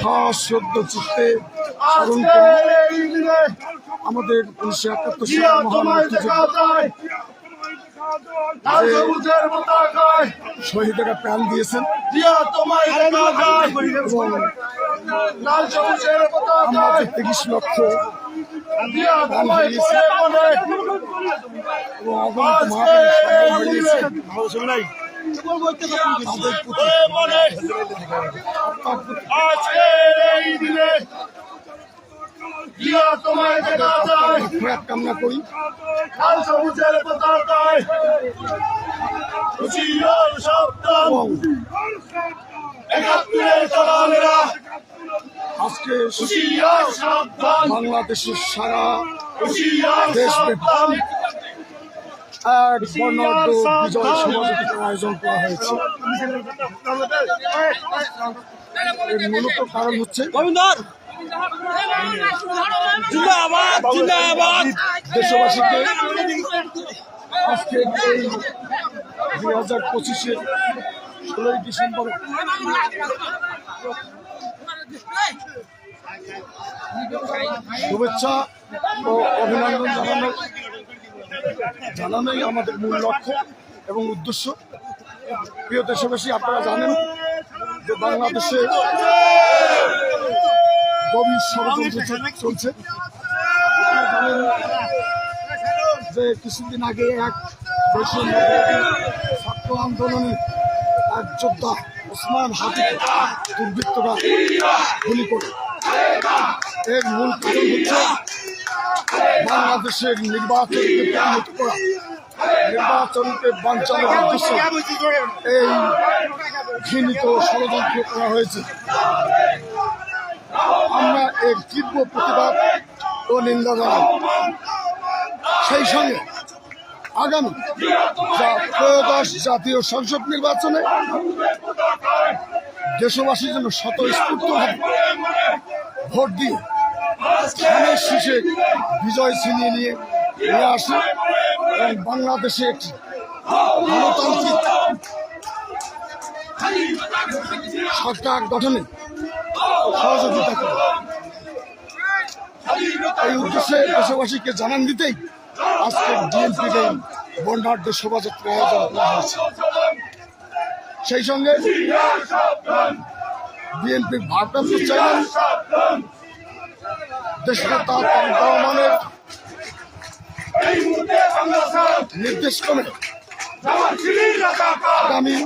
সশ্রদ্ধ চিত্তে স্মরণ করি আমাদের 1971 সালের মহান শহীদেরা প্রাণ দিয়েছেন। আমাদের 30 লক্ষ প্রাণ হারিয়েছে এবং অগণিত কামনা করি। আজকে বাংলাদেশের সারা দেশব্যাপী এক বর্ণাঢ্য বিজয় শোভাযাত্রার আয়োজন করা হয়েছে। এর মূলত কারণ হচ্ছে দেশবাসীকে আজকে এই 2025-এর 16ই ডিসেম্বর শুভেচ্ছা ও অভিনন্দন জানানোই আমাদের মূল লক্ষ্য এবং উদ্দেশ্য। প্রিয় দেশবাসী, আপনারা জানেন যে বাংলাদেশে গভীর ষড়যন্ত্র চলছে। জানেন যে কিছুদিন আগে এক দেশের ছাত্র আন্দোলনে এক যোদ্ধা ওসমান হাদিকে দুর্বৃত্তরা গুলি করে। এর মূল কারণ হচ্ছে বাংলাদেশের নির্বাচনকে প্রতিহত করা, নির্বাচনকে বানচালের উদ্দেশ্যে এই ঘৃণিত ষড়যন্ত্র করা হয়েছে। আমরা এর তীব্র প্রতিবাদ ও নিন্দা জানাই। সেই সঙ্গে আগামী ত্রয়োদশ জাতীয় সংসদ নির্বাচনে দেশবাসীর জন্য স্বতঃস্ফূর্তভাবে ভোট দিয়ে ধানের শীষে বিজয় ছিনিয়ে নিয়ে আসে এবং বাংলাদেশে একটি গণতান্ত্রিক সরকার গঠনে সহযোগিতা করে। এই উদ্দেশ্যে দেশবাসীকে জানান দিতেই আজকে বিএনপির এই বর্ণাঢ্য শোভাযাত্রা আয়োজন করা হয়েছে। সেই সঙ্গে বিএনপির ভারপ্রাপ্ত চেয়ারম্যান দেশনেতা তারেক রহমানের নির্দেশ ক্রমে আগামী